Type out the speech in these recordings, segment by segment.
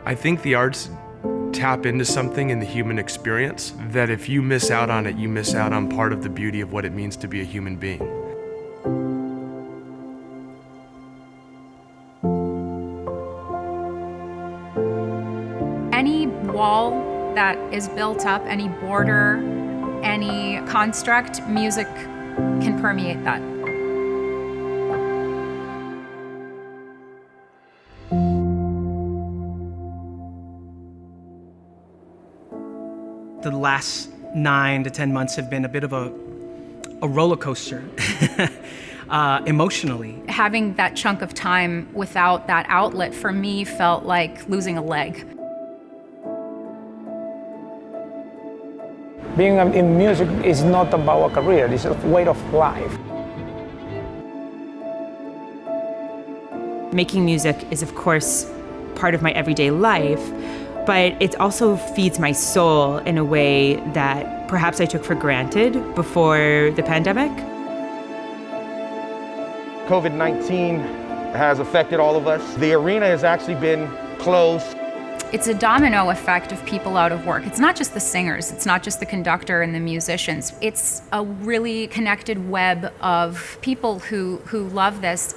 I think the arts tap into something in the human experience that if you miss out on it, you miss out on part of the beauty of what it means to be a human being. Any wall that is built up, any border, any construct, music can permeate that. The last 9 to 10 months have been a bit of a roller coaster emotionally. Having that chunk of time without that outlet for me felt like losing a leg. Being in music is not about a career, it's a way of life. Making music is, of course, part of my everyday life, but it also feeds my soul in a way that perhaps I took for granted before the pandemic. COVID-19 has affected all of us. The arena has actually been closed. It's a domino effect of people out of work. It's not just the singers, it's not just the conductor and the musicians. It's a really connected web of people who love this.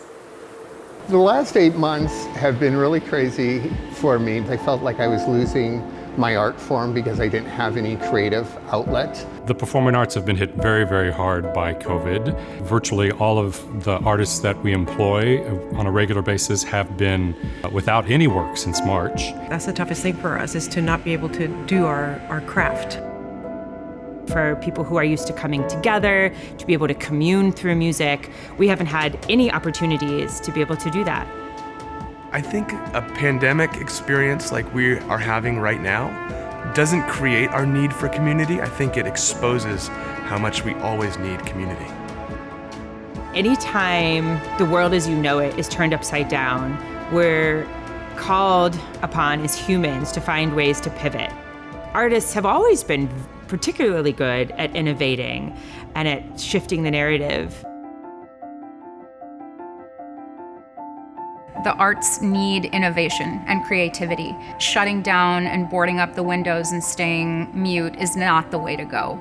The last 8 months have been really crazy for me. I felt like I was losing my art form because I didn't have any creative outlet. The performing arts have been hit very, very hard by COVID. Virtually all of the artists that we employ on a regular basis have been without any work since March. That's the toughest thing for us, is to not be able to do our craft. For people who are used to coming together, to be able to commune through music, we haven't had any opportunities to be able to do that. I think a pandemic experience like we are having right now doesn't create our need for community. I think it exposes how much we always need community. Anytime the world as you know it is turned upside down, we're called upon as humans to find ways to pivot. Artists have always been particularly good at innovating and at shifting the narrative. The arts need innovation and creativity. Shutting down and boarding up the windows and staying mute is not the way to go.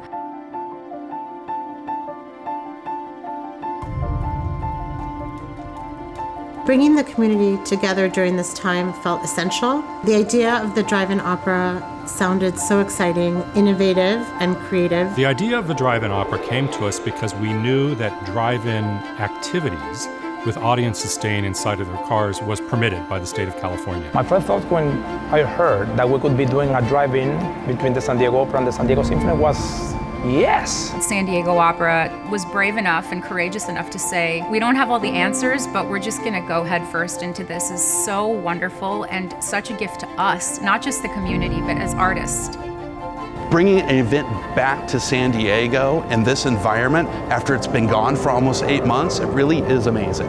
Bringing the community together during this time felt essential. The idea of the drive-in opera sounded so exciting, innovative, and creative. The idea of the drive-in opera came to us because we knew that drive-in activities with audiences staying inside of their cars was permitted by the state of California. My first thought when I heard that we could be doing a drive-in between the San Diego Opera and the San Diego Symphony was yes. San Diego Opera was brave enough and courageous enough to say, we don't have all the answers, but we're just gonna go head first into this. Is so wonderful and such a gift to us, not just the community, but as artists. Bringing an event back to San Diego in this environment after it's been gone for almost 8 months, it really is amazing.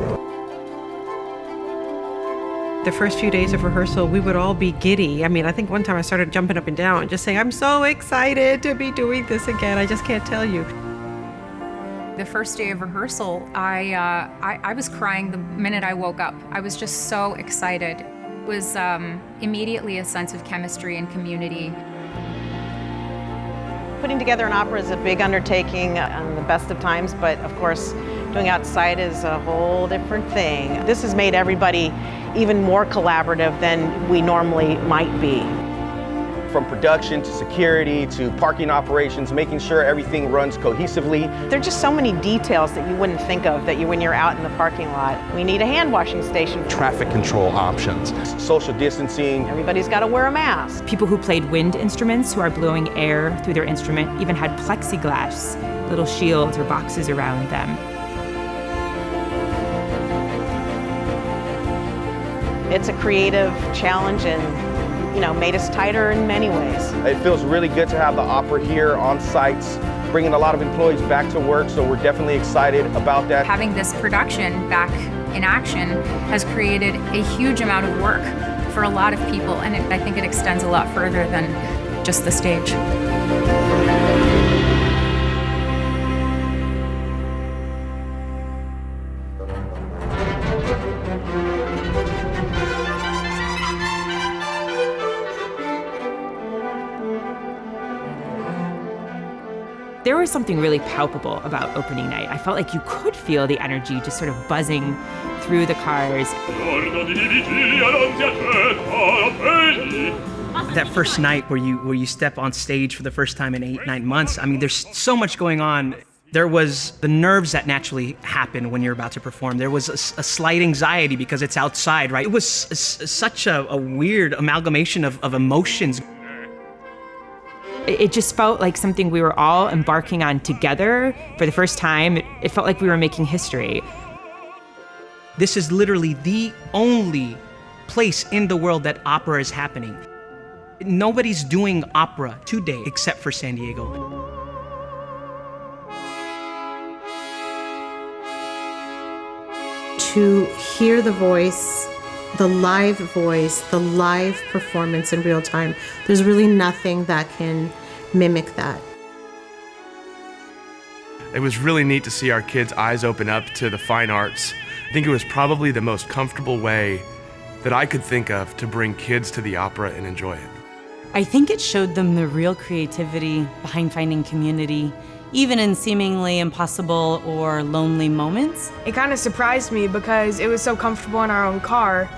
The first few days of rehearsal, we would all be giddy. I mean, I think one time I started jumping up and down and just saying, I'm so excited to be doing this again. I just can't tell you. The first day of rehearsal, I was crying the minute I woke up. I was just so excited. It was immediately a sense of chemistry and community. Putting together an opera is a big undertaking on the best of times, but of course, doing outside is a whole different thing. This has made everybody even more collaborative than we normally might be. From production to security to parking operations, making sure everything runs cohesively. There are just so many details that you wouldn't think of when you're out in the parking lot. We need a hand washing station. Traffic control options. Social distancing. Everybody's got to wear a mask. People who played wind instruments, who are blowing air through their instrument, even had plexiglass, little shields or boxes around them. It's a creative challenge and made us tighter in many ways. It feels really good to have the opera here on sites, bringing a lot of employees back to work, so we're definitely excited about that. Having this production back in action has created a huge amount of work for a lot of people, and I think it extends a lot further than just the stage. was something really palpable about opening night. I felt like you could feel the energy just sort of buzzing through the cars. That first night where you step on stage for the first time in 8-9 months, I mean, there's so much going on. There was the nerves that naturally happen when you're about to perform. There was a slight anxiety because it's outside, right? It was such a weird amalgamation of emotions. It just felt like something we were all embarking on together for the first time. It felt like we were making history. This is literally the only place in the world that opera is happening. Nobody's doing opera today except for San Diego. To hear the voice, the live performance in real time, there's really nothing that can mimic that. It was really neat to see our kids' eyes open up to the fine arts. I think it was probably the most comfortable way that I could think of to bring kids to the opera and enjoy it. I think it showed them the real creativity behind finding community, even in seemingly impossible or lonely moments. It kind of surprised me because it was so comfortable in our own car,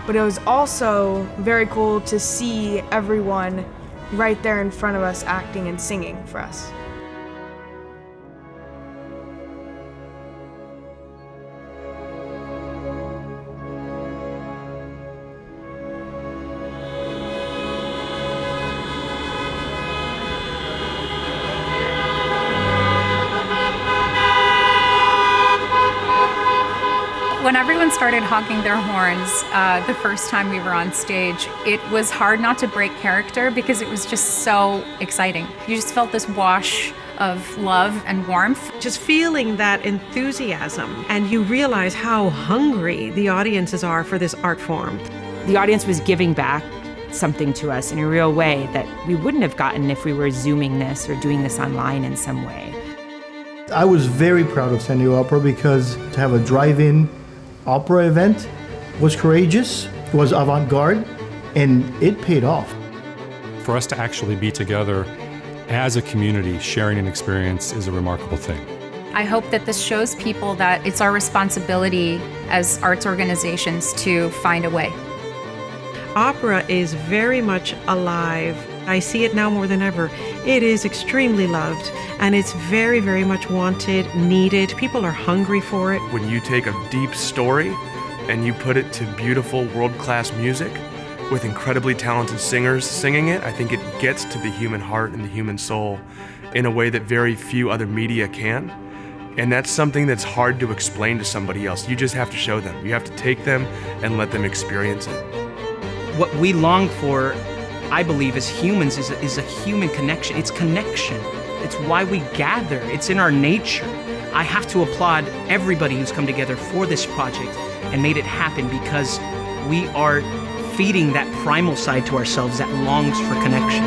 but it was also very cool to see everyone right there in front of us acting and singing for us. When everyone started honking their horns the first time we were on stage, it was hard not to break character because it was just so exciting. You just felt this wash of love and warmth. Just feeling that enthusiasm, and you realize how hungry the audiences are for this art form. The audience was giving back something to us in a real way that we wouldn't have gotten if we were Zooming this or doing this online in some way. I was very proud of San Diego Opera because to have a drive-in opera event was courageous, was avant-garde, and it paid off. For us to actually be together as a community sharing an experience is a remarkable thing. I hope that this shows people that it's our responsibility as arts organizations to find a way. Opera is very much alive. I see it now more than ever. It is extremely loved, and it's very, very much wanted, needed. People are hungry for it. When you take a deep story and you put it to beautiful world-class music with incredibly talented singers singing it, I think it gets to the human heart and the human soul in a way that very few other media can. And that's something that's hard to explain to somebody else. You just have to show them. You have to take them and let them experience it. What we long for, I believe, as humans is a human connection. It's connection. It's why we gather. It's in our nature. I have to applaud everybody who's come together for this project and made it happen because we are feeding that primal side to ourselves that longs for connection.